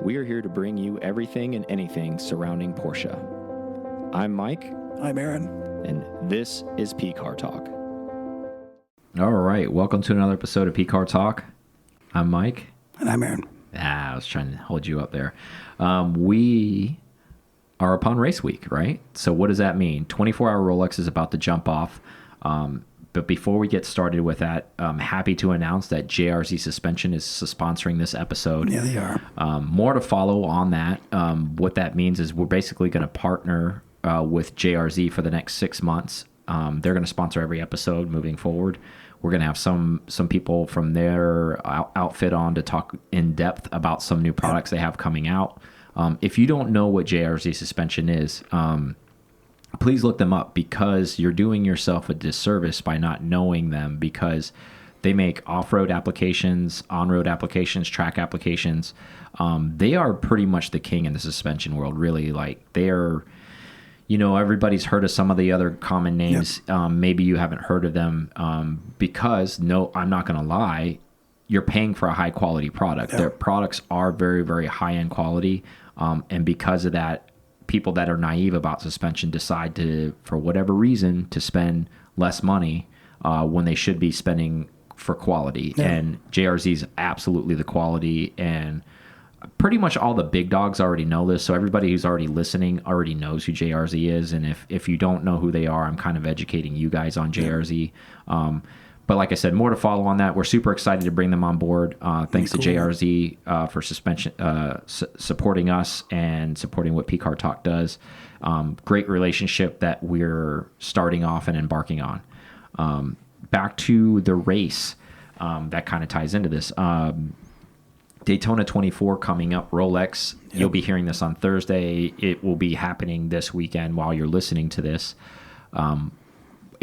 We are here to bring you everything and anything surrounding Porsche. I'm Mike. I'm Aaron. And this is P-Car Talk. All right, welcome to another episode of P-Car Talk. I'm Mike. And I'm Aaron. I was trying to hold you up there. We are upon race week, right? So what does that mean? 24-hour Rolex is about to jump off. But before we get started with that, I'm happy to announce that JRZ Suspension is sponsoring this episode. Yeah, they are. More to follow on that. What that means is we're basically going to partner with JRZ for the next 6 months. They're going to sponsor every episode moving forward. We're going to have some people from their outfit on to talk in depth about some new products they have coming out. If you don't know what JRZ Suspension is, please look them up, because you're doing yourself a disservice by not knowing them, because they make off-road applications, on-road applications, track applications. They are pretty much the king in the suspension world, really. Like, they are, you know, everybody's heard of some of the other common names. Yep. Maybe you haven't heard of them because, no, I'm not going to lie, you're paying for a high-quality product. Yep. Their products are very, very high-end quality, and because of that, people that are naive about suspension decide to, for whatever reason, to spend less money when they should be spending for quality. Yeah. And JRZ is absolutely the quality, and pretty much all the big dogs already know this. So everybody who's already listening already knows who JRZ is. And if you don't know who they are, I'm kind of educating you guys on JRZ. But like I said, more to follow on that. We're super excited to bring them on board. Thanks to JRZ for suspension, supporting us and supporting what P-Car Talk does. Great relationship that we're starting off and embarking on. Back to the race, that kind of ties into this. Daytona 24 coming up, Rolex. Yep. You'll be hearing this on Thursday. It will be happening this weekend while you're listening to this.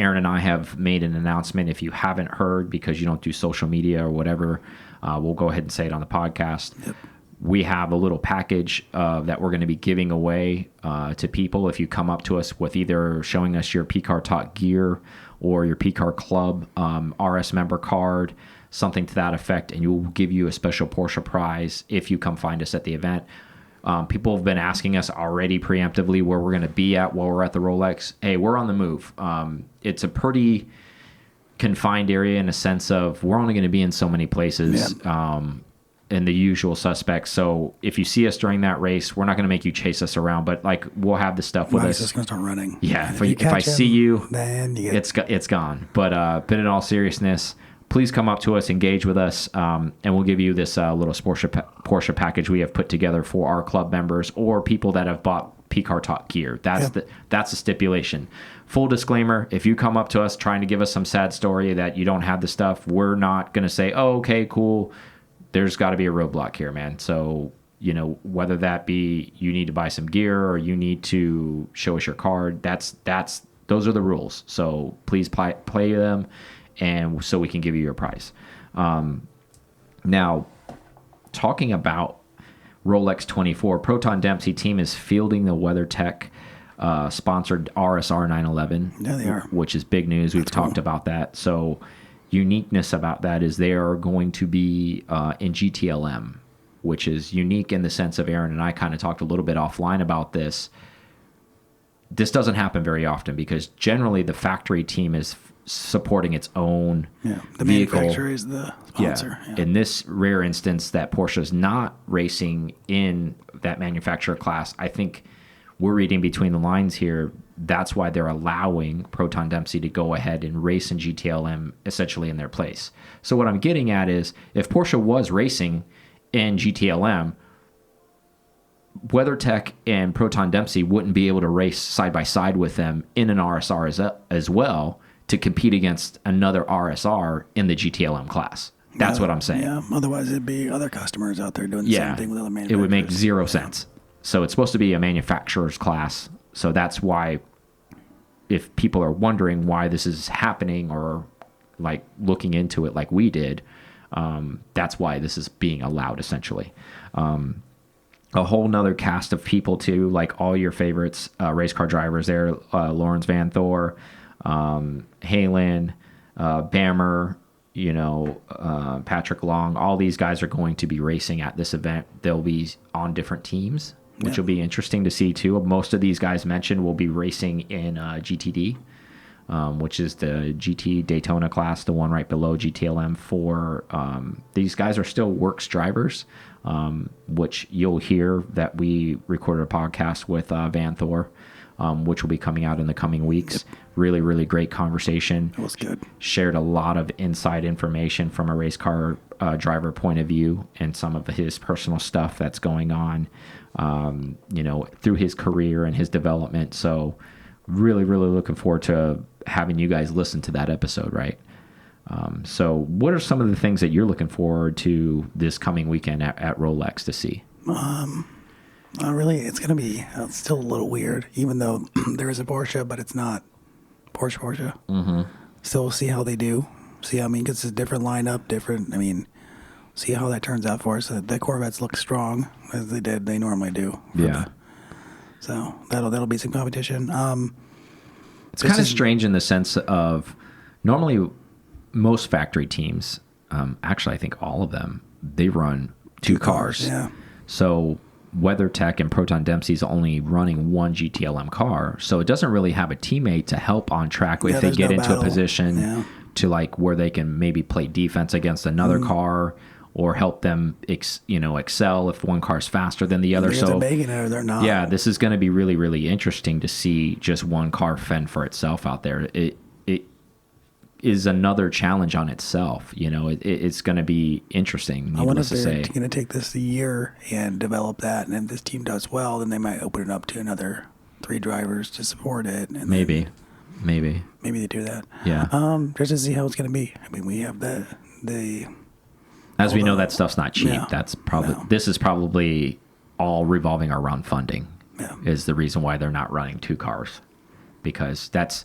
Aaron and I have made an announcement. If you haven't heard, because you don't do social media or whatever, we'll go ahead and say it on the podcast. Yep. We have a little package that we're going to be giving away to people if you come up to us with either showing us your P-Car Talk gear or your P-Car Club RS member card, something to that effect, and we'll give you a special Porsche prize if you come find us at the event. People have been asking us already preemptively where we're going to be at while we're at the Rolex. Hey, we're on the move. It's a pretty confined area in a sense of we're only going to be in so many places in the usual suspects. So if you see us during that race, we're not going to make you chase us around, but like we'll have the stuff with us. It's going to start running. Yeah, if I see you, then it's gone. But in all seriousness, please come up to us, engage with us, and we'll give you this little Porsche package we have put together for our club members or people that have bought P-Car Talk gear. That's the stipulation. Full disclaimer, if you come up to us trying to give us some sad story that you don't have the stuff, we're not going to say, oh, okay, cool. There's got to be a roadblock here, man. So, you know, whether that be you need to buy some gear or you need to show us your card, those are the rules. So please play them, and so we can give you your prize. Now, talking about Rolex 24, Proton Dempsey team is fielding the WeatherTech sponsored RSR 911. Yeah, they are. Which is big news. We've talked about that. So uniqueness about that is they are going to be in GTLM, which is unique in the sense of Aaron and I kind of talked a little bit offline about this. This doesn't happen very often because generally the factory team is supporting its own the vehicle. Manufacturer is the sponsor. Yeah. In this rare instance that Porsche is not racing in that manufacturer class, I think we're reading between the lines here. That's why they're allowing Proton Dempsey to go ahead and race in GTLM essentially in their place. So what I'm getting at is if Porsche was racing in GTLM, WeatherTech and Proton Dempsey wouldn't be able to race side by side with them in an RSR as well to compete against another RSR in the GTLM class. That's what I'm saying. Yeah, otherwise it'd be other customers out there doing the same thing with other manufacturers. It would make zero sense. So it's supposed to be a manufacturer's class. So that's why, if people are wondering why this is happening or like looking into it like we did, that's why this is being allowed essentially. A whole nother cast of people too, like all your favorites, race car drivers there, Lawrence Van Thor, Halen, Bammer, Patrick Long, all these guys are going to be racing at this event. They'll be on different teams, which will be interesting to see too. Most of these guys mentioned will be racing in GTD, which is the GT Daytona class, the one right below GTLM4. These guys are still works drivers, which you'll hear that we recorded a podcast with Van Thor, which will be coming out in the coming weeks. Yep. Really, really great conversation. It was good. Shared a lot of inside information from a race car driver point of view and some of his personal stuff that's going on, through his career and his development. So really, really looking forward to having you guys listen to that episode, right? So what are some of the things that you're looking forward to this coming weekend at Rolex to see? Not really. It's going to be still a little weird, even though there is a Porsche, but it's not Porsche. Mm-hmm. Still, we'll see how they do. See, because it's a different lineup, see how that turns out for us. The Corvettes look strong, as they normally do. Yeah. So that'll be some competition. It's kind of strange in the sense of normally most factory teams, actually I think all of them, they run two cars. Yeah. So WeatherTech and Proton Dempsey's only running one GTLM car, so it doesn't really have a teammate to help on track if they get into a position to where they can maybe play defense against another car or help them excel if one car's faster than the other. So they're making it or they're not. Yeah, this is going to be really, really interesting to see just one car fend for itself out there. It is another challenge on itself. It's going to be interesting. I wonder if they're going to take this a year and develop that, and if this team does well, then they might open it up to another 3 drivers to support it. And maybe they do that. Yeah. Just to see how it's going to be. We have the. As we know, that stuff's not cheap. Yeah. That's probably this is probably all revolving around funding. Yeah. Is the reason why they're not running 2 cars, because that's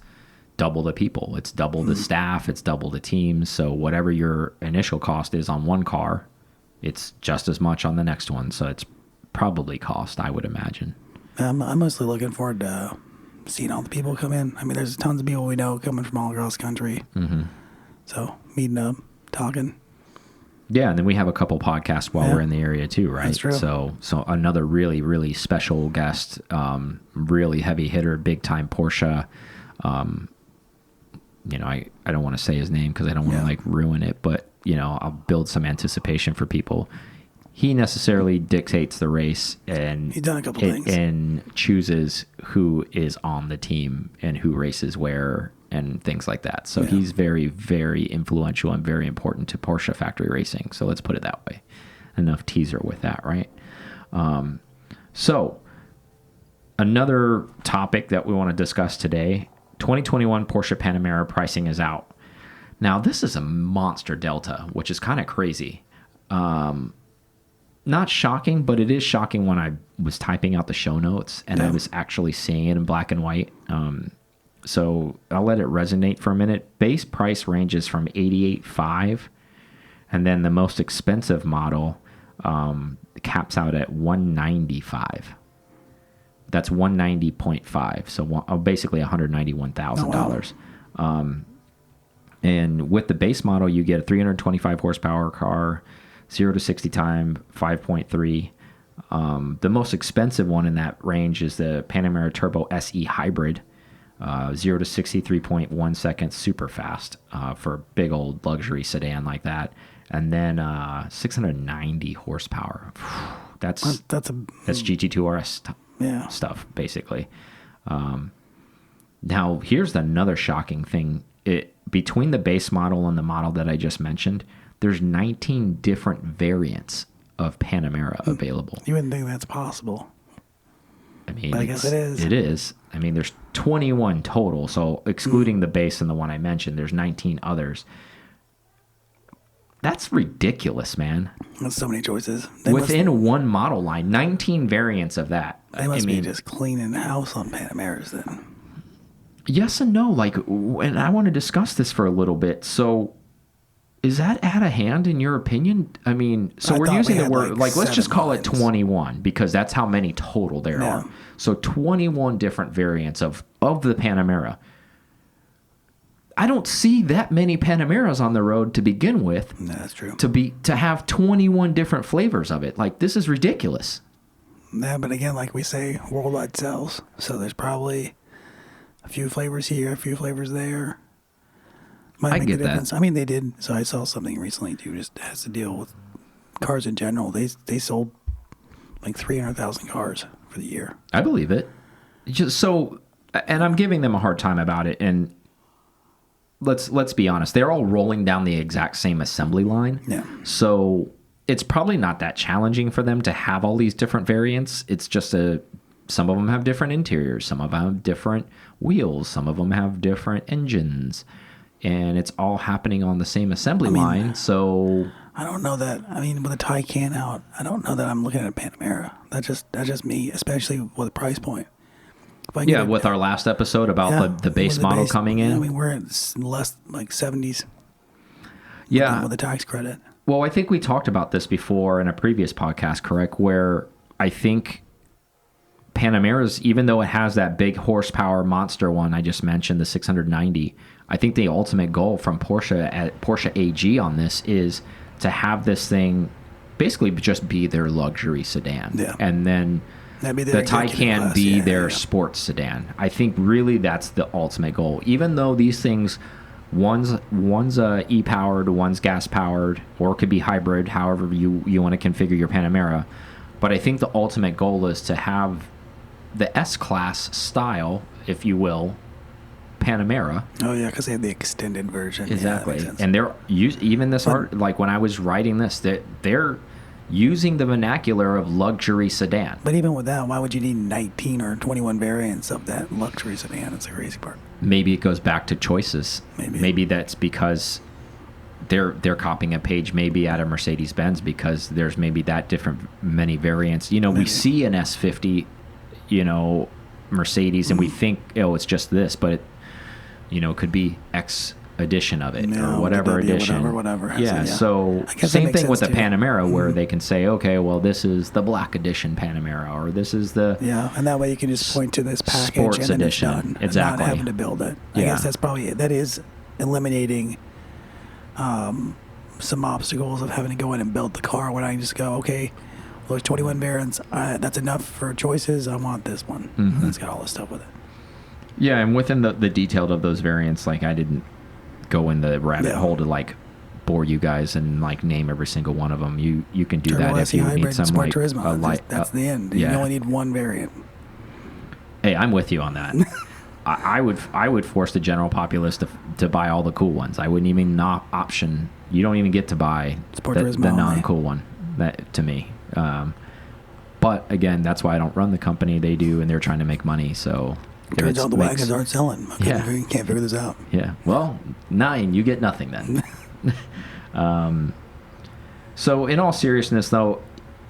double the people. It's double the staff. It's double the teams. So whatever your initial cost is on one car, it's just as much on the next one. So it's probably cost, I would imagine. I'm mostly looking forward to seeing all the people come in. There's tons of people we know coming from all across the country. Mm-hmm. So meeting up, talking. Yeah, and then we have a couple podcasts while we're in the area too, right? That's true. So another really, really special guest, really heavy hitter, big time Porsche. I don't want to say his name because I don't want to ruin it, but I'll build some anticipation for people. He necessarily dictates the race, and he's done a couple things and chooses who is on the team and who races where and things like that. So he's very, very influential and very important to Porsche factory racing. So let's put it that way. Enough teaser with that, right? So another topic that we want to discuss today, 2021 Porsche Panamera pricing is out. Now, this is a monster delta, which is kind of crazy. Not shocking, but it is shocking when I was typing out the show notes and I was actually seeing it in black and white. So I'll let it resonate for a minute. Base price ranges from $88,500, and then the most expensive model caps out at $195,000. That's $190.5. So basically $191,000. Oh, wow. And with the base model, you get a 325 horsepower car, 0 to 60 time 5.3. The most expensive one in that range is the Panamera Turbo SE Hybrid. 0 to 63.1 seconds, super fast for a big old luxury sedan like that. And then 690 horsepower. That's GT2 RS stuff, basically. Now, here's another shocking thing. Between the base model and the model that I just mentioned, there's 19 different variants of Panamera available. You wouldn't think that's possible. But I guess it is. It is. There's 21 total, so excluding the base and the one I mentioned, there's 19 others. That's ridiculous, man. That's so many choices. Within one model line, 19 variants of that. They must be just cleaning the house on Panameras then. Yes and no. And I want to discuss this for a little bit. So, is that out of hand in your opinion? So we're using the word, let's just call it 21 because that's how many total there are. So 21 different variants of the Panamera. I don't see that many Panameras on the road to begin with. No, that's true. To have 21 different flavors of it. Like, this is ridiculous. Yeah, but again, like we say, worldwide sales. So there's probably a few flavors here, a few flavors there. Might make a difference. I mean, they did. So I saw something recently too. Just has to deal with cars in general. They sold like 300,000 cars for the year. I believe it. Just so, and I'm giving them a hard time about it. And let's be honest, they're all rolling down the exact same assembly line. Yeah. So it's probably not that challenging for them to have all these different variants. It's just some of them have different interiors, some of them have different wheels, some of them have different engines, and it's all happening on the same assembly line. So I don't know that. I mean, with a Taycan out, I don't know that I'm looking at a Panamera. That's just me, especially with the price point. Yeah, with our last episode about the base model coming in. I mean, we're at less like 70s. Yeah. With the tax credit. Well, I think we talked about this before in a previous podcast, correct? Where I think Panamera's, even though it has that big horsepower monster one I just mentioned, the 690, I think the ultimate goal from Porsche AG on this is to have this thing basically just be their luxury sedan. Yeah. And then the Taycan be their sports sedan. I think really that's the ultimate goal. Even though these things, one's e-powered, one's gas-powered, or it could be hybrid, however you want to configure your Panamera. But I think the ultimate goal is to have the S-Class style, if you will, Panamera. Oh, yeah, because they have the extended version. Exactly. Yeah, and they're even this art, like when I was writing this, they're using the vernacular of luxury sedan. But even with that, why would you need 19 or 21 variants of that luxury sedan? That's the crazy part. Maybe it goes back to choices. Maybe that's because they're copying a page maybe out of Mercedes-Benz because there's maybe that different many variants. You know, we see an S50, you know, Mercedes, and we think, oh, it's just this, but it, you know, could be X edition of it or whatever edition. Whatever. Yeah, so same thing with the Panamera where they can say, okay, well, this is the black edition Panamera, or this is the and that way you can just point to this package sports and then edition. It's done, Exactly. Not having to build it. I guess that is eliminating some obstacles of having to go in and build the car when I just go, okay, well, there's 21 variants. That's enough for choices. I want this one. Mm-hmm. It's got all this stuff with it. Yeah, and within the detail of those variants, like I didn't go in the rabbit hole to like bore you guys and like name every single one of them. You can do Turbo that if you hybrid, need some Sport like Turismo. That's the end. You only need one variant. Hey, I'm with you on that. I would force the general populace to buy all the cool ones. I wouldn't even not option. You don't even get to buy the non-cool one. That to me. But again, that's why I don't run the company. They do, and they're trying to make money. So turns out the wagons aren't selling. Can't figure this out. Yeah. Well, 9, you get nothing then. So in all seriousness, though,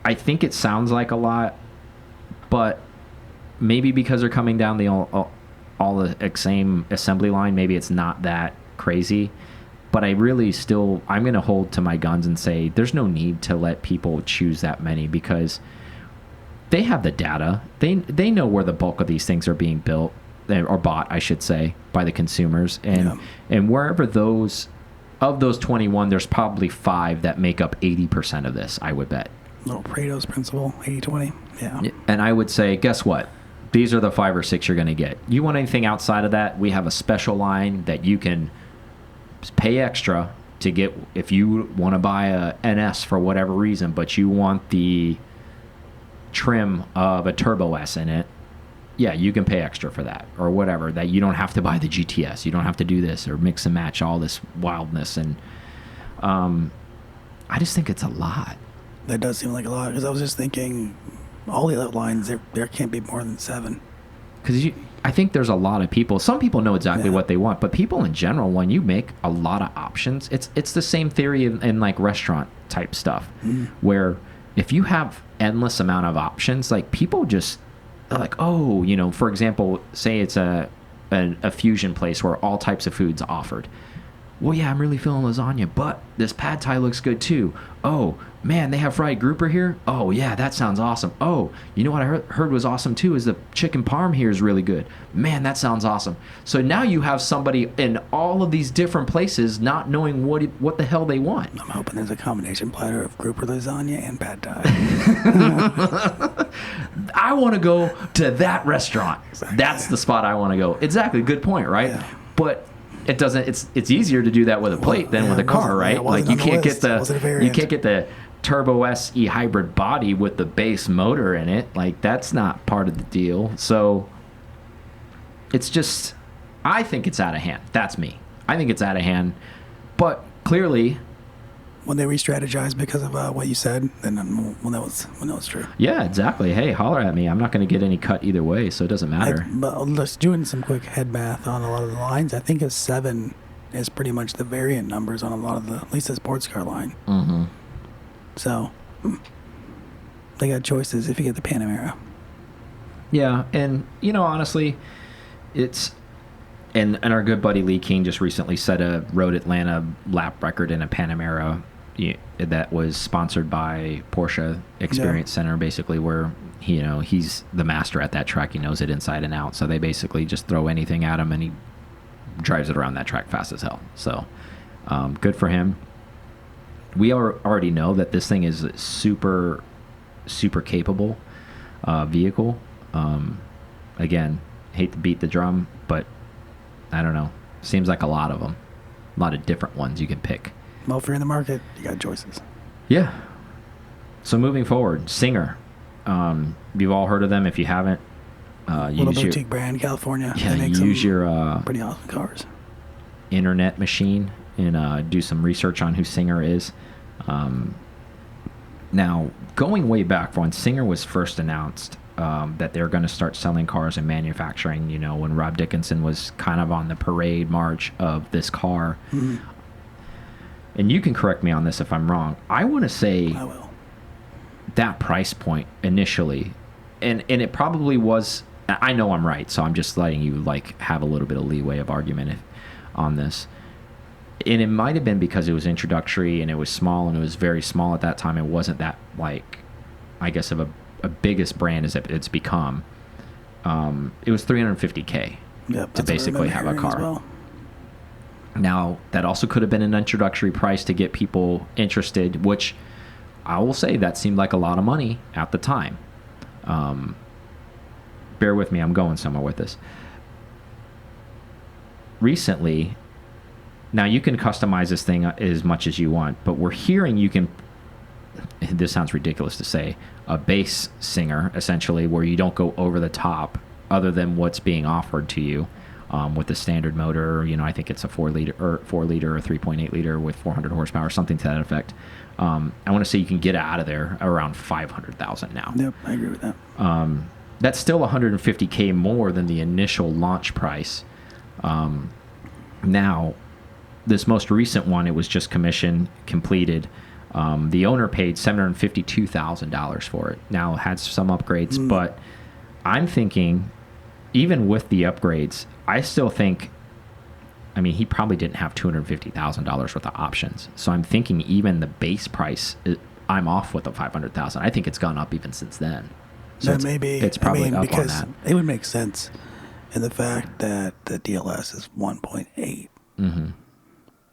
I think it sounds like a lot, but maybe because they're coming down all the same assembly line, maybe it's not that crazy. But I really I'm going to hold to my guns and say there's no need to let people choose that many because they have the data. They know where the bulk of these things are being built or bought, I should say, by the consumers. And wherever those 21, there's probably 5 that make up 80% of this, I would bet. Little Pareto's principle, 80-20. Yeah. And I would say, guess what? These are the 5 or 6 you're going to get. You want anything outside of that, we have a special line that you can pay extra to get if you want to buy a NS for whatever reason, but you want the trim of a Turbo S in it. Yeah, you can pay extra for that or whatever. That you don't have to buy the GTS. You don't have to do this or mix and match all this wildness. And I just think it's a lot. That does seem like a lot because I was just thinking all the other lines there can't be more than 7. Because I think there's a lot of people. Some people know exactly what they want, but people in general, when you make a lot of options, it's the same theory in like restaurant type stuff, where if you have endless amount of options, like people just they're like, oh, you know, for example, say it's a fusion place where all types of foods are offered. well, yeah, I'm really feeling lasagna, but this pad thai looks good too. Oh, man, they have fried grouper here? Oh, yeah, that sounds awesome. Oh, you know what I heard was awesome too is the chicken parm here is really good. Man, that sounds awesome. So now you have somebody in all of these different places not knowing what the hell they want. I'm hoping there's a combination platter of grouper lasagna and pad thai. I want to go to that restaurant. Exactly. That's the spot I want to go. Exactly. Good point, right? Yeah. But it doesn't. It's easier to do that with a plate than with a car, right? Like you can't get the Turbo SE hybrid body with the base motor in it. Like that's not part of the deal. So it's just, I think it's out of hand. That's me. I think it's out of hand. But clearly, when they re-strategize because of what you said, then when that was true. Yeah, exactly. Hey, holler at me. I'm not going to get any cut either way, so it doesn't matter. But just doing some quick head math on a lot of the lines, I think a 7 is pretty much the variant numbers on a lot of at least the sports car line. Mm-hmm. So they got choices if you get the Panamera. Yeah, and honestly, it's and our good buddy Lee King just recently set a Road Atlanta lap record in a Panamera that was sponsored by Porsche Experience Center, basically where he's the master at that track. He knows it inside and out. So they basically just throw anything at him and he drives it around that track fast as hell. So good for him. We already know that this thing is a super, super capable vehicle. Again, hate to beat the drum, but I don't know. Seems like a lot of them. A lot of different ones you can pick. Well, if you're in the market, you got choices. Yeah. So moving forward, Singer. You've all heard of them. If you haven't, little boutique brand, California. Yeah, use your pretty awesome cars. Internet machine and do some research on who Singer is. Now, going way back when Singer was first announced, that they're going to start selling cars and manufacturing, when Rob Dickinson was kind of on the parade march of this car. Mm-hmm. And you can correct me on this if I'm wrong. I want to say I will. That price point initially, and it probably was, I know I'm right, so I'm just letting you have a little bit of leeway of argument on this. And it might have been because it was introductory and it was small and it was very small at that time. It wasn't that I guess of a biggest brand as it's become. It was $350K to basically have a car. Well. Now that also could have been an introductory price to get people interested, which I will say that seemed like a lot of money at the time. Bear with me, I'm going somewhere with this. Recently, now you can customize this thing as much as you want, but we're hearing you can, this sounds ridiculous to say, a base Singer, essentially, where you don't go over the top other than what's being offered to you with the standard motor. I think it's a 4 liter or 3.8 liter with 400 horsepower, something to that effect. I want to say you can get out of there around $500,000 now. Yep, I agree with that. That's still $150K more than the initial launch price. Now, this most recent one, it was just commissioned, completed. The owner paid $752,000 for it. Now, it had some upgrades, but I'm thinking, even with the upgrades, I still think, he probably didn't have $250,000 worth of options. So I'm thinking even the base price, I'm off with the $500,000. I think it's gone up even since then. So it's probably up because on that. It would make sense in the fact that the DLS is 1.8. Mm-hmm.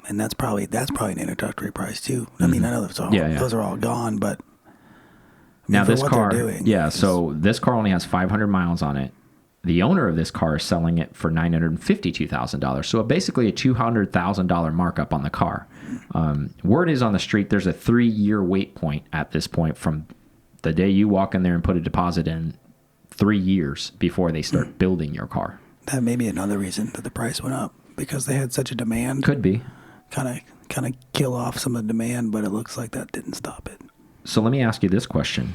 And that's probably an introductory price too. I mean, I know those are all gone, but now this car, doing, so this car only has 500 miles on it. The owner of this car is selling it for $952,000. So basically a $200,000 markup on the car. Word is on the street, there's a 3-year wait point at this point from the day you walk in there and put a deposit in, 3 years before they start building your car. That may be another reason that the price went up, because they had such a demand. Could be. Kind of kill off some of the demand, but it looks like that didn't stop it. So let me ask you this question.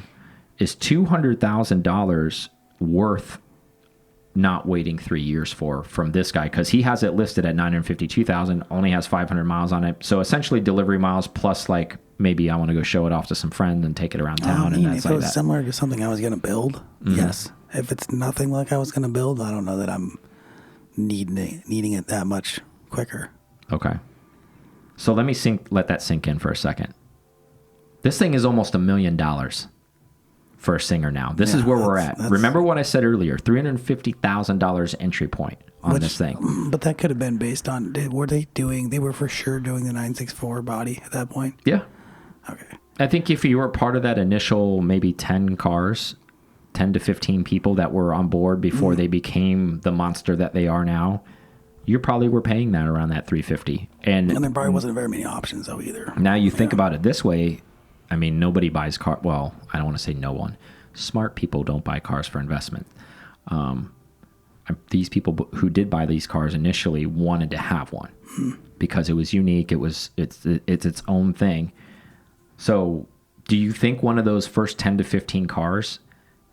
Is $200,000 worth not waiting 3 years from this guy? Because he has it listed at $952,000, only has 500 miles on it. So essentially delivery miles plus maybe I want to go show it off to some friends and take it around town. And that's if it was similar to something I was going to build, yes. If it's nothing like I was going to build, I don't know that I'm needing it that much quicker. Okay. So let me let that sink in for a second. This thing is almost $1 million for a Singer now. This is where we're at. Remember what I said earlier, $350,000 entry point on this thing. But that could have been based on, they were for sure doing the 964 body at that point? Yeah. Okay. I think if you were part of that initial maybe 10 cars, 10 to 15 people that were on board before they became the monster that they are now, you probably were paying that around that 350. And there probably wasn't very many options though either. Now you think about it this way, I mean, nobody buys car. Well, I don't want to say no one. Smart people don't buy cars for investment. These people who did buy these cars initially wanted to have one because it was unique. It's its own thing. So do you think one of those first 10 to 15 cars,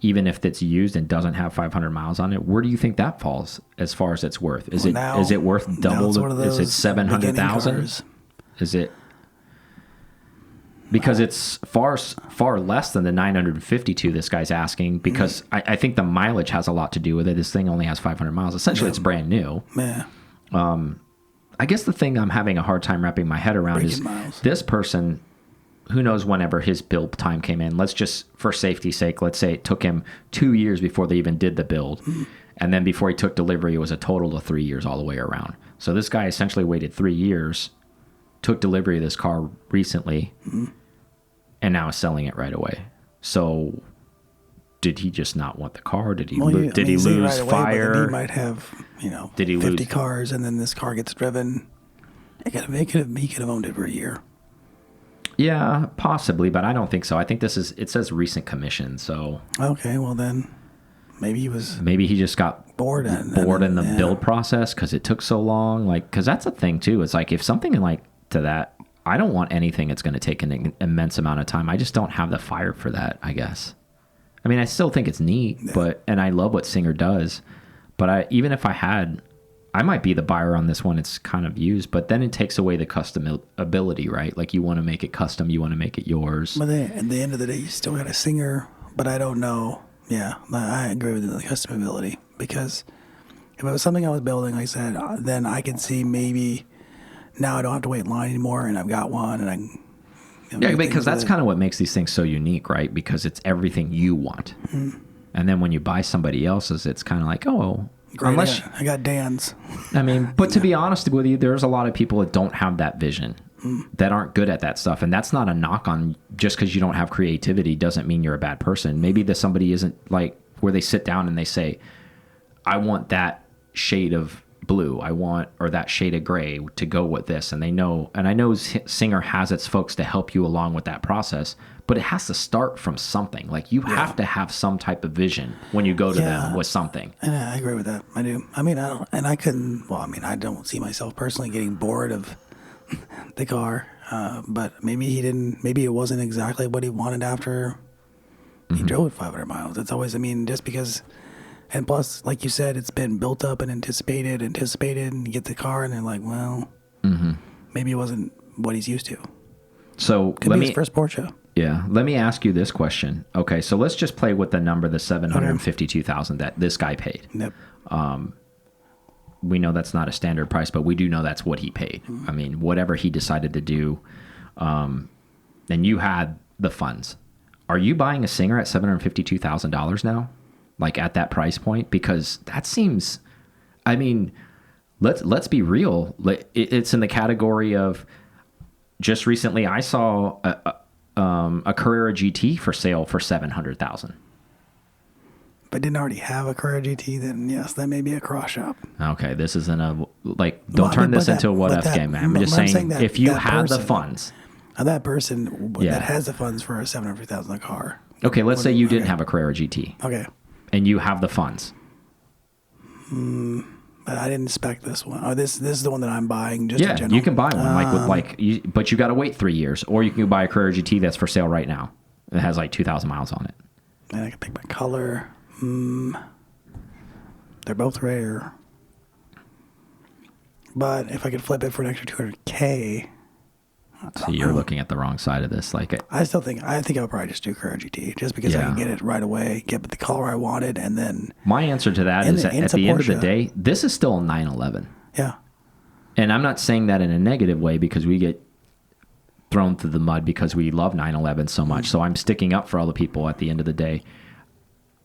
even if it's used and doesn't have 500 miles on it, where do you think that falls as far as its worth? Is it worth double? Is it 700,000? Is it? Because it's far less than the 952 this guy's asking, because I think the mileage has a lot to do with it. This thing only has 500 miles. Essentially, it's brand new. Yeah. I guess the thing I'm having a hard time wrapping my head around is this person, who knows whenever his build time came in. Let's just, for safety's sake, let's say it took him 2 years before they even did the build. And then before he took delivery, it was a total of 3 years all the way around. So this guy essentially waited 3 years, took delivery of this car recently, and now is selling it right away. So did he just not want the car? Did he lose right away, fire? He might have, did he 50 cars, and then this car gets driven. He could have owned it for a year. Yeah, possibly, but I don't think so. I think it says recent commission, so. Okay, well then, maybe he just got bored in the build process because it took so long. Because that's a thing too. It's like if something to that, I don't want anything that's going to take an immense amount of time. I just don't have the fire for that, I guess. I mean, I still think it's neat, and I love what Singer does. But even if I had, I might be the buyer on this one. It's kind of used, but then it takes away the custom ability, right? Like you want to make it custom, you want to make it yours. But at the end of the day, you still got a Singer. But I don't know. Yeah, I agree with the custom ability, because if it was something I was building, like I said, then I can see maybe. Now I don't have to wait in line anymore, and I've got one, and I can... Yeah, because that's kind of what makes these things so unique, right? Because it's everything you want. And then when you buy somebody else's, it's kind of like, oh... Great, I got Dan's. I mean, but to be honest with you, there's a lot of people that don't have that vision, that aren't good at that stuff. And that's not a knock on, just because you don't have creativity doesn't mean you're a bad person. Maybe somebody isn't where they sit down and they say, I want that shade of blue, or that shade of gray to go with this, and they know, and I know Singer has its folks to help you along with that process, but it has to start from something. You have to have some type of vision when you go to them with something. And I agree with that. I do. I mean, I don't see myself personally getting bored of the car, but maybe it wasn't exactly what he wanted after he drove it 500 miles. It's always, just because. And plus, like you said, it's been built up and anticipated, and you get the car, and they're like, well, maybe it wasn't what he's used to. So Could be his first Porsche. Yeah. Let me ask you this question. Okay, so let's just play with the number, the $752,000 that this guy paid. Yep. We know that's not a standard price, but we do know that's what he paid. I mean, whatever he decided to do, and you had the funds. Are you buying a Singer at $752,000 now? At that price point? Because that seems, let's be real. It's in the category of, just recently I saw a Carrera GT for sale for $700,000. But didn't already have a Carrera GT, then yes, that may be a cross shop. Okay, this isn't don't turn this into a what-if game, man. I'm just saying if you had the funds. That person that has the funds for a $750,000 car. Okay, let's say you didn't have a Carrera GT. Okay. And you have the funds. But I didn't spec this one. Oh, this is the one that I'm buying. Just yeah, you can buy one but you got to wait 3 years, or you can buy a Carrera GT that's for sale right now. It has 2,000 miles on it. And I can pick my color. They're both rare. But if I could flip it for an extra $200K. So you're looking at the wrong side of this. I think I'll probably just do Carrera GT, just because I can get it right away, get the color I wanted, and then. My answer to that is at the end of the day, this is still a 911. Yeah. And I'm not saying that in a negative way because we get thrown through the mud because we love 911 so much. So I'm sticking up for all the people at the end of the day.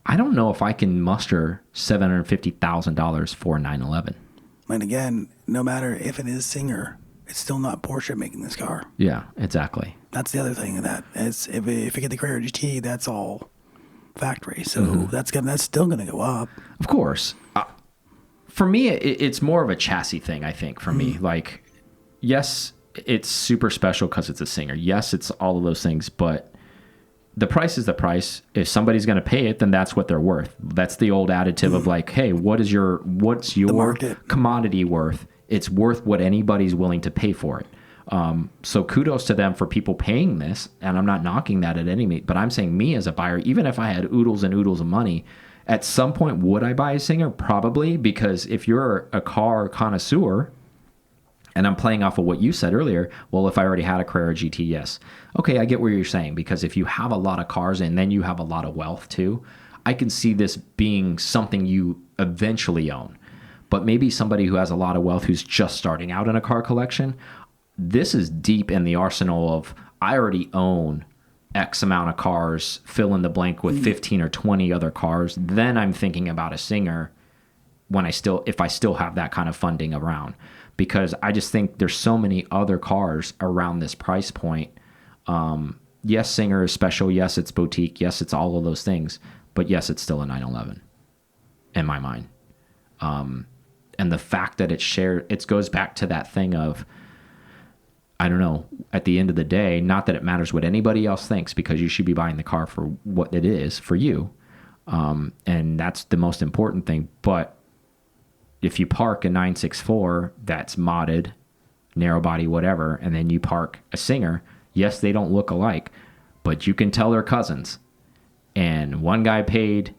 I don't know if I can muster $750,000 for a 911. And again, no matter if it is Singer, it's still not Porsche making this car. Yeah, exactly. That's the other thing of that. It's, if you get the Carrera GT, that's all factory. So that's still gonna go up. Of course. For me, it's more of a chassis thing, I think, for me. Like, yes, it's super special because it's a Singer. Yes, it's all of those things, but the price is the price. If somebody's going to pay it, then that's what they're worth. That's the old additive of like, hey, what's your commodity worth? It's worth what anybody's willing to pay for it. So kudos to them for people paying this, and I'm not knocking that at any means, but I'm saying me as a buyer, even if I had oodles and oodles of money, at some point, would I buy a Singer? Probably, because if you're a car connoisseur, and I'm playing off of what you said earlier, well, if I already had a Carrera GT, yes. Okay, I get what you're saying, because if you have a lot of cars and then you have a lot of wealth too, I can see this being something you eventually own. But maybe somebody who has a lot of wealth who's just starting out in a car collection, this is deep in the arsenal of, I already own X amount of cars, fill in the blank with 15 or 20 other cars. Then I'm thinking about a Singer if I still have that kind of funding around. Because I just think there's so many other cars around this price point. Yes, Singer is special. Yes, it's boutique. Yes, it's all of those things. But yes, it's still a 911 in my mind. And the fact that it's shared, it goes back to that thing of, I don't know, at the end of the day, not that it matters what anybody else thinks, because you should be buying the car for what it is for you. And that's the most important thing. But if you park a 964 that's modded, narrow body, whatever, and then you park a Singer, yes, they don't look alike, but you can tell they're cousins. And one guy paid,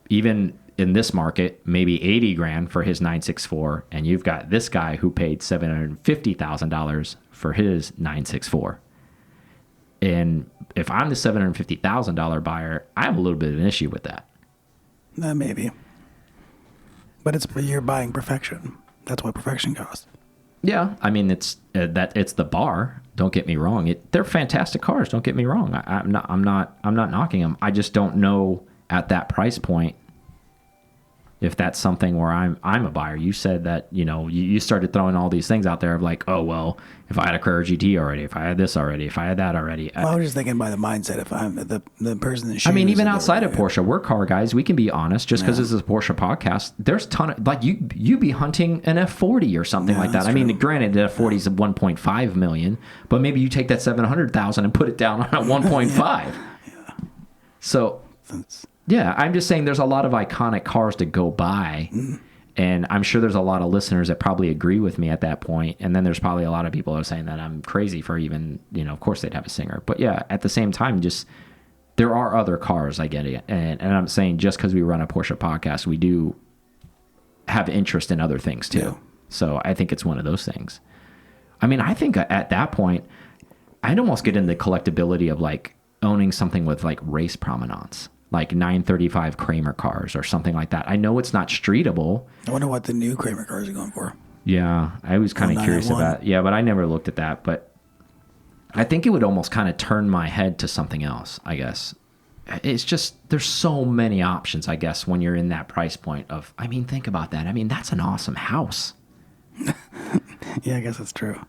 even in this market, maybe 80 grand for his 964, and you've got this guy who paid $750,000 for his 964. And if I'm the $750,000 buyer, I have a little bit of an issue with that. Maybe. But you're buying perfection. That's what perfection costs. Yeah, I mean it's the bar. Don't get me wrong. They're fantastic cars. Don't get me wrong. I'm not knocking them. I just don't know at that price point if that's something where I'm a buyer. You said that, you started throwing all these things out there of like, oh, well, if I had a Carrera GT already, if I had this already, if I had that already. Well, I was just thinking by the mindset, if I'm the person that I mean, even outside of Porsche, we're car guys. We can be honest. Just because this is a Porsche podcast, there's a ton of, like, you be hunting an F40 or something like that. I mean, granted, the F40 is 1.5 million, but maybe you take that 700,000 and put it down on a 1.5. Yeah. So... yeah, I'm just saying there's a lot of iconic cars to go by, and I'm sure there's a lot of listeners that probably agree with me at that point, and then there's probably a lot of people that are saying that I'm crazy for even, of course they'd have a Singer. But yeah, at the same time, just there are other cars, I get it. And I'm saying just because we run a Porsche podcast, we do have interest in other things too. Yeah. So I think it's one of those things. I mean, I think at that point, I'd almost get into the collectability of like owning something with like race provenance. Like 935 Kramer cars or something like that. I know it's not streetable. I wonder what the new Kramer cars are going for. Yeah, I was kind of curious about. Yeah, but I never looked at that. But I think it would almost kind of turn my head to something else, I guess. It's just, there's so many options, I guess, when you're in that price point of, I mean, think about that. I mean, that's an awesome house. Yeah, I guess that's true.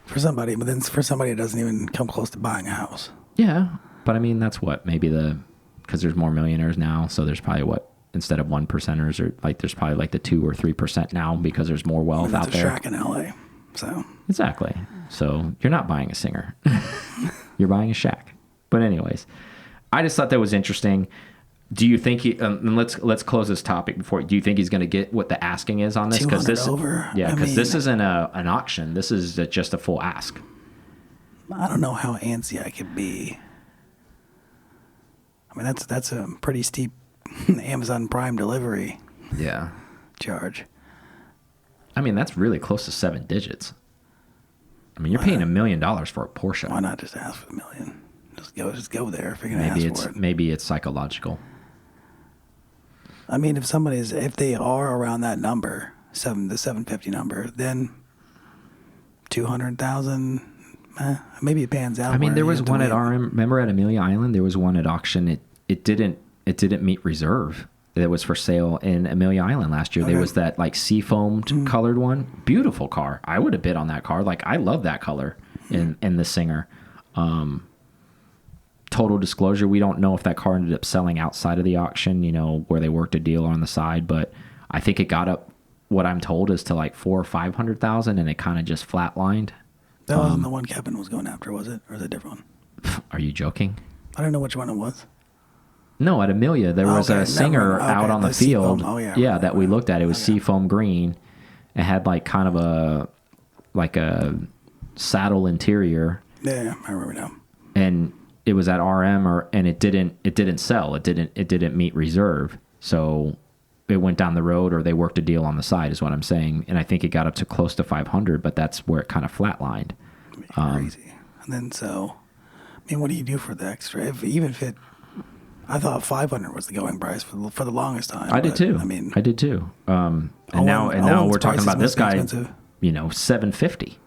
For somebody, but then for somebody, it doesn't even come close to buying a house. Yeah, but I mean, that's what, maybe because there's more millionaires now, so there's probably instead of 1%ers, or like there's probably like the 2 or 3% now because there's more wealth out there. It's a shack in LA, so exactly. So you're not buying a Singer, you're buying a shack. But anyways, I just thought that was interesting. Do you think and let's close this topic before. Do you think he's going to get what the asking is on this? Because this this isn't an auction. This is just a full ask. I don't know how antsy I could be. I mean, that's a pretty steep Amazon Prime delivery charge. I mean, that's really close to 7 digits. I mean, you're paying $1 million for a Porsche. Why not just ask for $1 million? Just go there if you're going to ask for it. Maybe it's psychological. I mean, if they are around that number, the 750 number, then 200,000. Maybe it pans out. I mean, there was one at RM. remember at Amelia Island, there was one at auction. It didn't meet reserve. That was for sale in Amelia Island last year. Okay. There was that like seafoamed colored one. Beautiful car. I would have bid on that car. Like I love that color in the Singer. Total disclosure, we don't know if that car ended up selling outside of the auction, you know, where they worked a deal on the side, but I think it got up, what I'm told is to like 400,000 or 500,000, and it kind of just flatlined. That wasn't the one Kevin was going after, was it? Or is it a different one? Are you joking? I don't know which one it was. No, at Amelia, there was a Singer out on the field. Seafoam. Oh, yeah. That we looked at. It was seafoam green. It had like kind of a saddle interior. Yeah, I remember now. And it was at RM, and it didn't sell. It didn't meet reserve. So it went down the road, or they worked a deal on the side, is what I'm saying. And I think it got up to close to 500, but that's where it kind of flatlined. Crazy. And then I mean, what do you do for the extra? I thought 500 was the going price for the longest time. I did too. I did too. And now we're talking about this guy, expensive. 750.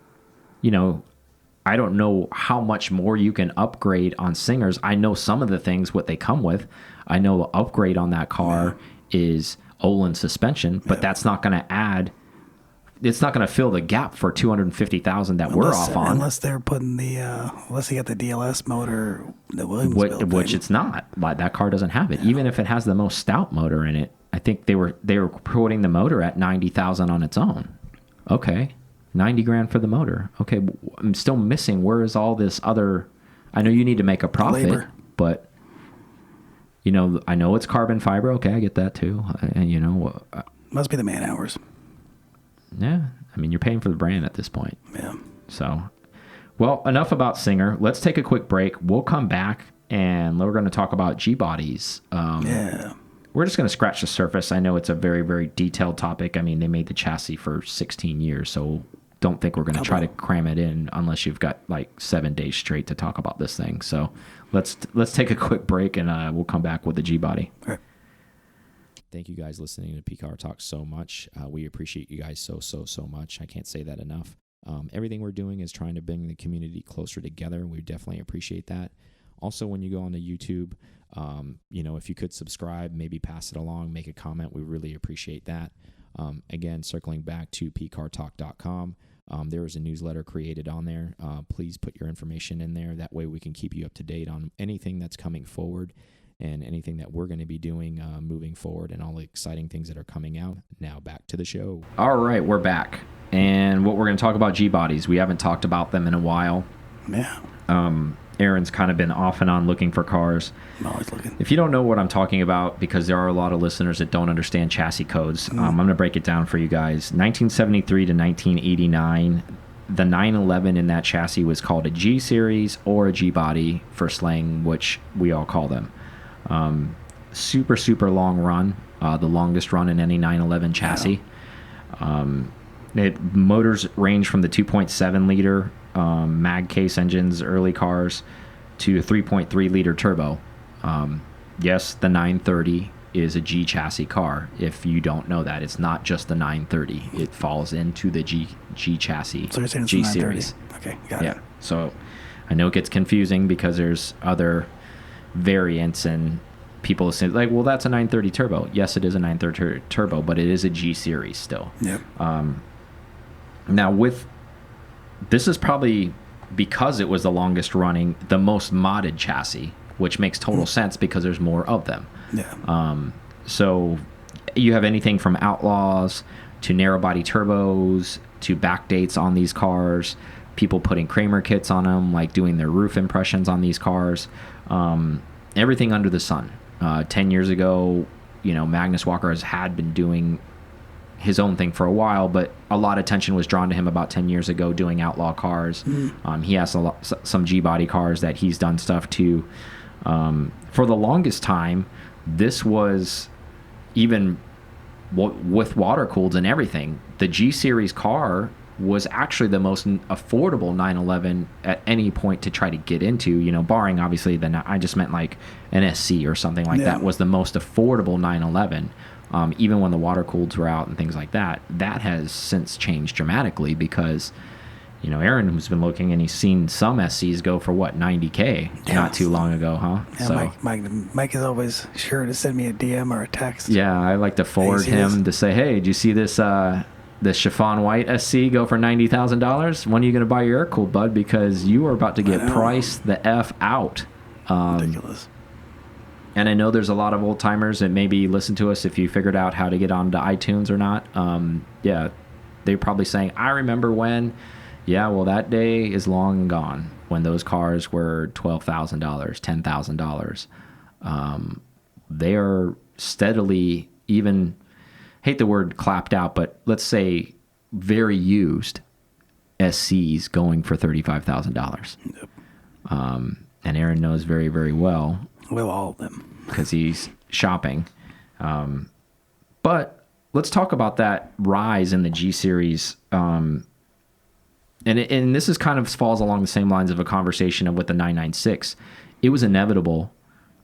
I don't know how much more you can upgrade on Singers. I know some of the things, what they come with. I know the upgrade on that car is Olin suspension, but that's not going to add. It's not going to fill the gap for 250,000 that we're off on. Unless they're putting unless they got the DLS motor, the Williams built which it's not. Like that car doesn't have it. Yeah. Even if it has the most stout motor in it, I think they were putting the motor at 90,000 on its own. Okay. 90 grand for the motor. Okay, I'm still missing. Where is all this other? I know you need to make a profit, labor. But I know it's carbon fiber. Okay, I get that too. And must be the man hours. Yeah, I mean you're paying for the brand at this point. Yeah. So, well, enough about Singer. Let's take a quick break. We'll come back and we're going to talk about G bodies. We're just going to scratch the surface. I know it's a very, very detailed topic. I mean, they made the chassis for 16 years, so don't think we're going to try to cram it in unless you've got like 7 days straight to talk about this thing. So let's take a quick break and we'll come back with the G body. All right. Thank you guys listening to PCAR Talk so much. We appreciate you guys so much. I can't say that enough. Everything we're doing is trying to bring the community closer together. We definitely appreciate that. Also, when you go onto YouTube, if you could subscribe, maybe pass it along, make a comment, we really appreciate that. Again, circling back to pcartalk.com, there is a newsletter created on there. Please put your information in there. That way we can keep you up to date on anything that's coming forward and anything that we're going to be doing moving forward and all the exciting things that are coming out. Now back to the show. All right, we're back. And what we're going to talk about G-bodies. We haven't talked about them in a while. Yeah. Aaron's kind of been off and on looking for cars. I'm always looking. If you don't know what I'm talking about, because there are a lot of listeners that don't understand chassis codes, I'm going to break it down for you guys. 1973 to 1989, the 911 in that chassis was called a G series or a G body for slang, which we all call them. Super, super long run, the longest run in any 911 chassis. Motors range from the 2.7 liter mag case engines, early cars, to a 3.3 liter turbo. Yes, the 930 is a G chassis car. If you don't know that, it's not just the 930. It falls into the G chassis. So you're saying it's G the 930. series. Okay, got it. Yeah. So I know it gets confusing because there's other variants and people say like, well, that's a 930 turbo. Yes, it is a 930 turbo, but it is a G series still. Yep. Now this is probably, because it was the longest running, the most modded chassis, which makes total sense because there's more of them. Yeah. So you have anything from Outlaws to narrow body turbos to backdates on these cars, people putting Kramer kits on them, like doing their roof impressions on these cars, everything under the sun. 10 years ago, Magnus Walker had been doing his own thing for a while, but a lot of attention was drawn to him about 10 years ago doing outlaw cars. He has some G-body cars that he's done stuff to. For the longest time, this was, even with water cooled and everything, the G-Series car was actually the most affordable 911 at any point to try to get into, barring obviously I just meant like an SC or something like that was the most affordable 911. Even when the water cooleds were out and things like that. That has since changed dramatically because, Aaron, who's been looking, and he's seen some SCs go for what, 90K not too long ago, huh? Yeah, So Mike is always sure to send me a DM or a text. yeah, I like to forward him to say, hey, did you see this chiffon white SC go for $90,000? When are you going to buy your air cooled, bud? Because you are about to get priced the F out. Ridiculous. And I know there's a lot of old timers that maybe listen to us if you figured out how to get onto iTunes or not. Yeah, they're probably saying, I remember when. Yeah, well, that day is long gone when those cars were $12,000, $10,000. They are steadily, even, hate the word clapped out, but let's say very used SCs going for $35,000. Yep. And Aaron knows very, very well. Well, all of them. Because he's shopping. But let's talk about that rise in the G Series. And this is kind of falls along the same lines of a conversation with the 996. It was inevitable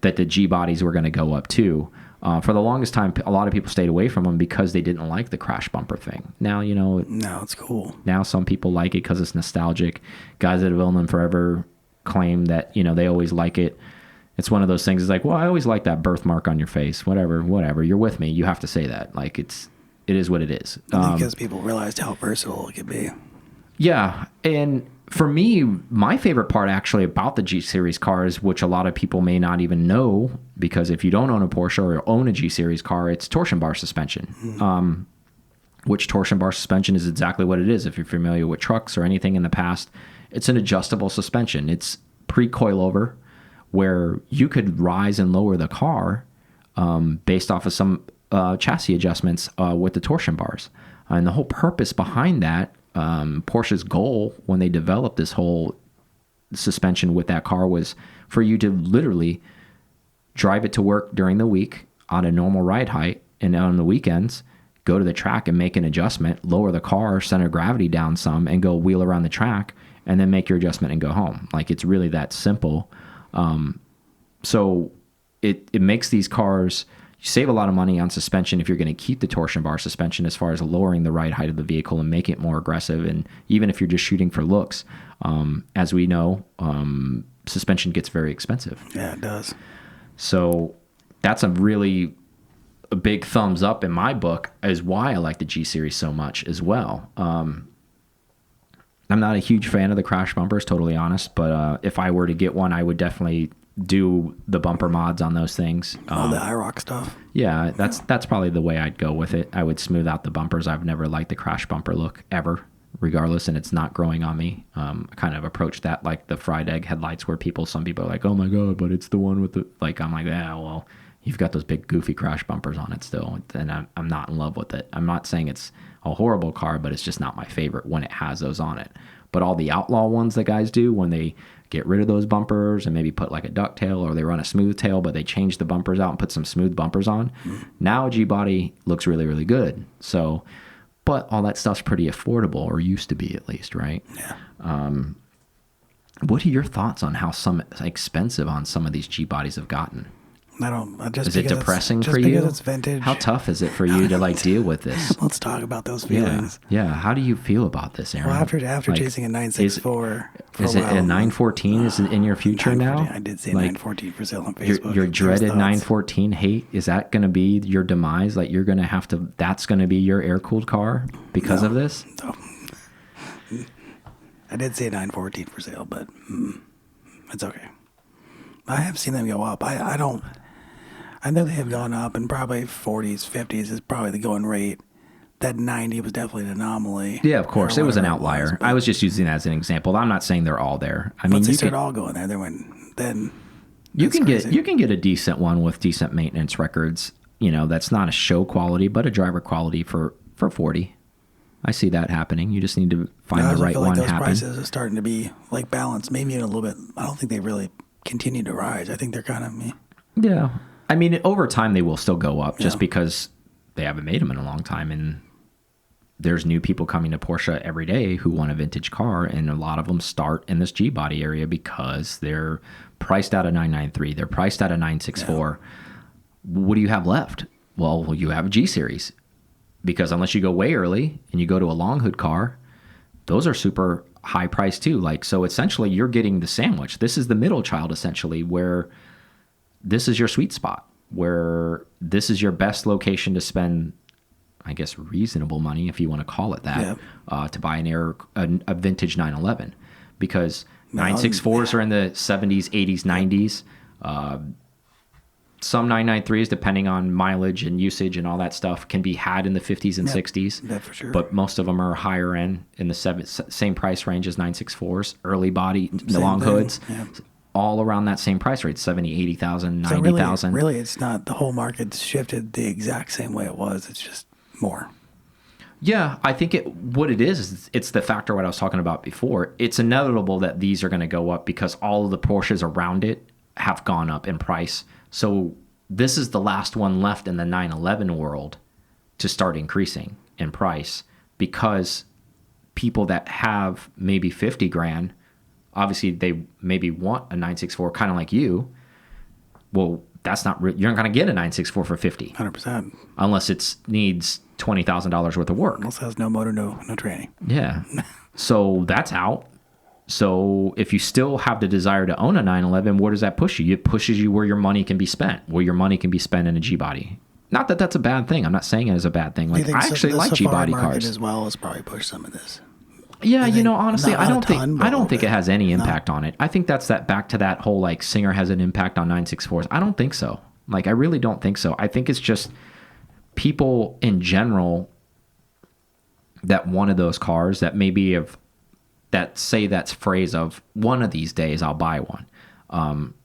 that the G bodies were going to go up too. For the longest time, a lot of people stayed away from them because they didn't like the crash bumper thing. Now, now it's cool. Now some people like it because it's nostalgic. Guys that have owned them forever claim that, they always like it. It's one of those things. It's like, well, I always like that birthmark on your face. Whatever. You're with me. You have to say that. Like, it is what it is. Because people realized how versatile it could be. Yeah, and for me, my favorite part actually about the G Series cars, which a lot of people may not even know, because if you don't own a Porsche or own a G Series car, it's torsion bar suspension. Which torsion bar suspension is exactly what it is. If you're familiar with trucks or anything in the past, it's an adjustable suspension. It's pre-coilover, where you could rise and lower the car based off of some chassis adjustments with the torsion bars. And the whole purpose behind that, Porsche's goal when they developed this whole suspension with that car, was for you to literally drive it to work during the week on a normal ride height, and on the weekends go to the track and make an adjustment, lower the car center of gravity down some, and go wheel around the track, and then make your adjustment and go home. Like, it's really that simple. So it makes these cars, you save a lot of money on suspension if you're going to keep the torsion bar suspension, as far as lowering the ride height of the vehicle and make it more aggressive. And even if you're just shooting for looks, as we know, suspension gets very expensive. Yeah, it does. So that's a big thumbs up in my book, is why I like the G Series so much as well. I'm not a huge fan of the crash bumpers, totally honest, but if I were to get one, I would definitely do the bumper mods on those things. All the IROC stuff. Yeah, that's probably the way I'd go with it. I would smooth out the bumpers. I've never liked the crash bumper look ever, regardless, and it's not growing on me. I kind of approach that like the fried egg headlights, where some people are like, oh my god, but it's the one with the, like, I'm like, yeah, well, you've got those big goofy crash bumpers on it still, and I'm not in love with it. I'm not saying it's a horrible car, but it's just not my favorite when it has those on it. But all the outlaw ones that guys do, when they get rid of those bumpers and maybe put like a ducktail, or they run a smooth tail, but they change the bumpers out and put some smooth bumpers on. Now a G-body looks really, really good. So, but all that stuff's pretty affordable, or used to be at least, right? Yeah. What are your thoughts on how expensive on some of these G-bodies have gotten? Is it depressing for you? Because it's vintage. How tough is it for you to like deal with this? Let's talk about those feelings. Yeah. How do you feel about this, Aaron? Well, after chasing a 964, is it a 914? Is it in your future now? I did say 914 for sale on Facebook. Your dreaded 914 hate, is that going to be your demise? Like, you're going to have to, that's going to be your air cooled car because of this? No. I did say 914 for sale, but it's okay. I have seen them go up. I know they have gone up, and probably 40s, 50s is probably the going rate. That 90 was definitely an anomaly. Yeah, of course. It was an outlier. I was just using that as an example. I'm not saying they're all there. I mean, once they start all going there, then you can get a decent one with decent maintenance records. That's not a show quality, but a driver quality for 40. I see that happening. You just need to find the right one. Those prices are starting to be like balanced, maybe in a little bit. I don't think they really continue to rise. I think they're kind of me. Yeah. I mean, over time they will still go up, just because they haven't made them in a long time, and there's new people coming to Porsche every day who want a vintage car, and a lot of them start in this G-body area because they're priced out of 993, they're priced out of 964. What do you have left? Well, you have a G-Series, because unless you go way early and you go to a long hood car, those are super high price too. Like, so essentially you're getting the sandwich. This is the middle child essentially, where this is your sweet spot, where this is your best location to spend, I guess, reasonable money, if you want to call it that, to buy a vintage 911, because 964s are in the 70s, 80s, 90s. Some 993s, depending on mileage and usage and all that stuff, can be had in the 50s and 60s. Yeah, for sure. But most of them are higher end in the same price range as 964s, early body, long hoods, all around that same price rate, 70, 80,000, 90,000. So really, it's not the whole market's shifted the exact same way it was. It's just more. Yeah, I think what it is it's the factor what I was talking about before. It's inevitable that these are going to go up because all of the Porsches around it have gone up in price. So this is the last one left in the 911 world to start increasing in price, because people that have maybe 50 grand, obviously they maybe want a 964, kind of like you. Well, that's not you're not going to get a 964 for 50. 100%. Unless it needs $20,000 worth of work. Unless it has no motor, no training. Yeah. So that's out. So if you still have the desire to own a 911, where does that push you? It pushes you where your money can be spent, where your money can be spent in a G-body. Not that that's a bad thing. I'm not saying it is a bad thing. Like, I actually like G-body cars as well as probably push some of this. Yeah, honestly, I don't think it has any impact on it. I think that's back to that whole like Singer has an impact on 964s. I don't think so. Like, I really don't think so. I think it's just people in general that wanted those cars that maybe that say that phrase of one of these days I'll buy one.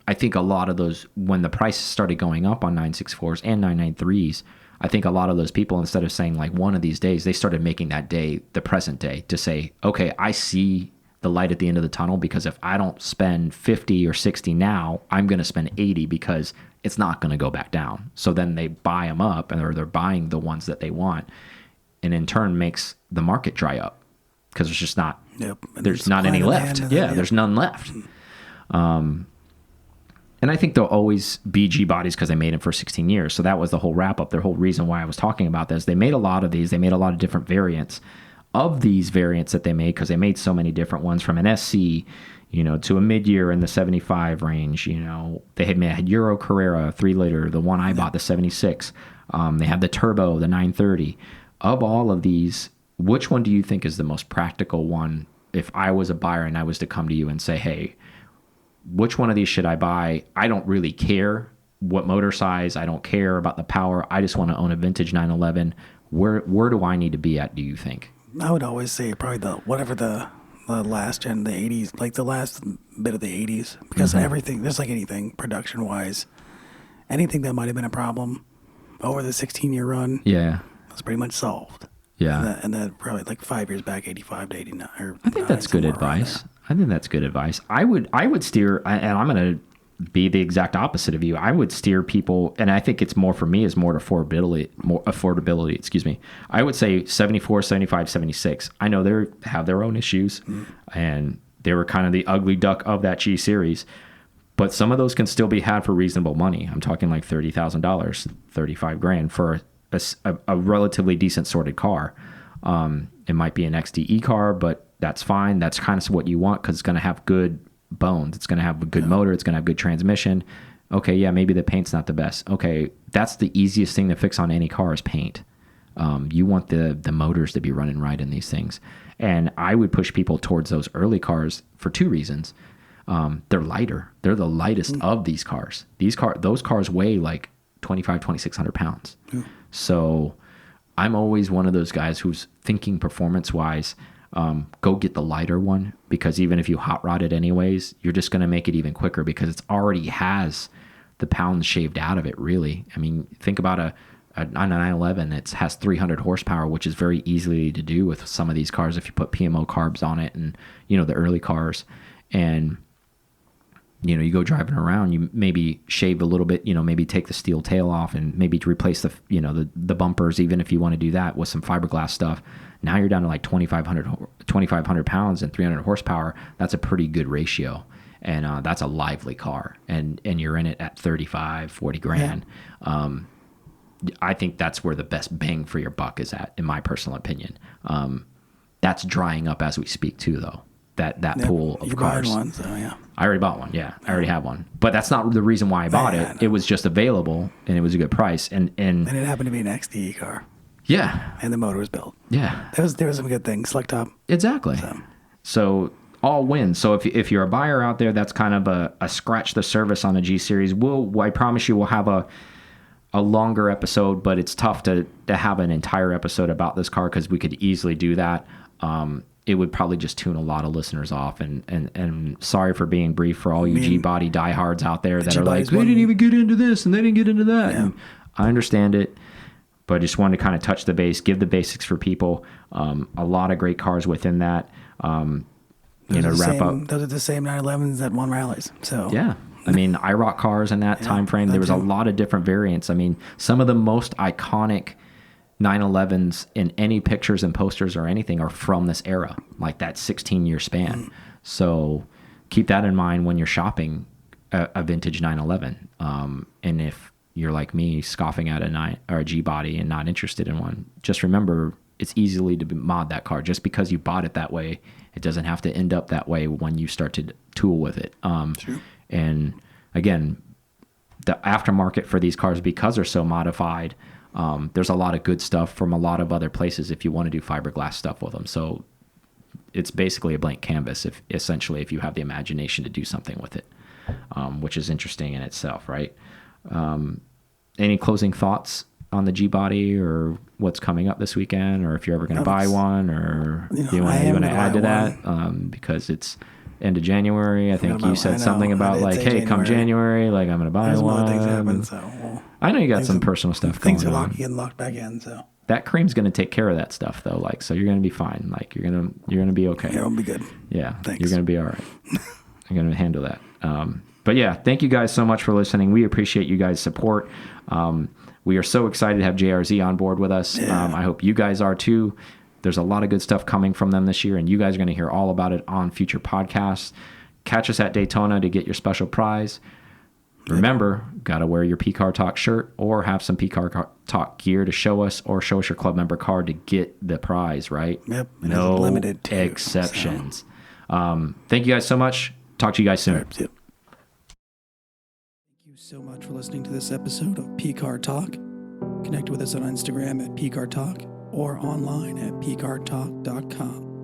I think a lot of those, when the prices started going up on 964s and 993s, I think a lot of those people, instead of saying like one of these days, they started making that day the present day to say, okay, I see the light at the end of the tunnel, because if I don't spend 50 or 60 now, I'm going to spend 80 because it's not going to go back down. So then they buy them up, or they're buying the ones that they want, and in turn makes the market dry up because there's just not, there's not any left. There's none left. And I think there'll always be G bodies because they made them for 16 years. So that was the whole wrap up. The whole reason why I was talking about this. They made a lot of these. They made a lot of different variants of these variants that they made, because they made so many different ones, from an SC, to a mid-year in the 75 range. They had Euro Carrera 3-liter, the one I bought, the 76. They had the Turbo, the 930. Of all of these, which one do you think is the most practical one? If I was a buyer and I was to come to you and say, hey, which one of these should I buy? I don't really care what motor size. I don't care about the power. I just want to own a vintage 911. Where do I need to be at, do you think? I would always say probably the last gen, the 80s, like the last bit of the 80s, because everything, just like anything production-wise, anything that might have been a problem over the 16-year run, was pretty much solved. Yeah. And then probably like 5 years back, 85 to 89. I think that's good advice. I think that's good advice. I would steer, and I'm going to be the exact opposite of you. I would steer people, and I think it's more for me, is more affordability, excuse me. I would say 74, 75, 76. I know they have their own issues, and they were kind of the ugly duck of that G series, but some of those can still be had for reasonable money. I'm talking like $30,000, 35 grand for a relatively decent sorted car. It might be an XDE car, but that's fine. That's kind of what you want, because it's going to have good bones. It's going to have a good motor. It's going to have good transmission. Okay, yeah, maybe the paint's not the best. Okay, that's the easiest thing to fix on any car is paint. You want the motors to be running right in these things. And I would push people towards those early cars for 2 reasons. They're lighter. They're the lightest of these cars. Those cars weigh like 2,600 pounds. So I'm always one of those guys who's thinking performance-wise, go get the lighter one, because even if you hot rod it anyways, you're just going to make it even quicker because it's already has the pounds shaved out of it, really. I mean, think about a 911. It has 300 horsepower, which is very easily to do with some of these cars if you put PMO carbs on it, and, the early cars. And, you go driving around, you maybe shave a little bit, maybe take the steel tail off and maybe to replace the bumpers, even if you want to do that with some fiberglass stuff. Now you're down to like 2,500 pounds and 300 horsepower. That's a pretty good ratio. And that's a lively car. And you're in it at 35, 40 grand. Yeah. I think that's where the best bang for your buck is at, in my personal opinion. That's drying up as we speak too, though. that pool of you cars. buying one, so yeah. I already bought one. Yeah, I already have one. But that's not the reason why I bought Yeah, it. It was just available, and it was a good price. And And it happened to be an XDE car, yeah, and the motor was built. yeah, There was some good things. Slick top. exactly. So all wins. So if you're a buyer out there, that's kind of a scratch the surface on the G Series. I promise you we'll have a longer episode, but it's tough to have an entire episode about this car because we could easily do that. It would probably just tune a lot of listeners off, and sorry for being brief for all you G-body diehards out there that are like, they didn't even get into this and they didn't get into that. Yeah. And I understand it, but I just wanted to kind of touch the base, give the basics for people. A lot of great cars within that. Wrap up. Those are the same 911s that won rallies. So yeah. I mean, IROC cars in that time frame, there was a lot of different variants. I mean, some of the most iconic 911s in any pictures and posters or anything are from this era, like that 16-year span. So keep that in mind when you're shopping a vintage 911. And if you're like me, scoffing at a G body and not interested in one, just remember it's easily to mod that car. Just because you bought it that way, it doesn't have to end up that way when you start to tool with it. True. And again, the aftermarket for these cars, because they're so modified, there's a lot of good stuff from a lot of other places if you want to do fiberglass stuff with them. So it's basically a blank canvas, if you have the imagination to do something with it, which is interesting in itself, right? Any closing thoughts on the G-body or what's coming up this weekend, or if you're ever going to buy one, or do you want to add to that? Because it's end of January. I think you said something about like, hey, come January, like I'm going to buy one. Things happen, so I know you got some personal stuff things going are on. getting locked back in, so that cream's going to take care of that stuff though. Like, so you're going to be fine. Like you're going to be okay. Yeah, it'll be good. Yeah. Thanks. You're going to be all right. You're going to handle that. But yeah, thank you guys so much for listening. We appreciate you guys' support. We are so excited to have JRZ on board with us. Yeah. I hope you guys are too. There's a lot of good stuff coming from them this year, and you guys are going to hear all about it on future podcasts. Catch us at Daytona to get your special prize. Remember, got to wear your P-Car Talk shirt or have some P-Car Talk gear to show us, or show us your club member card to get the prize, right? Yep. No limited too, exceptions. So. Thank you guys so much. Talk to you guys soon. Right, yep. Thank you so much for listening to this episode of P-Car Talk. Connect with us on Instagram at P-Car Talk or online at pcartalk.com.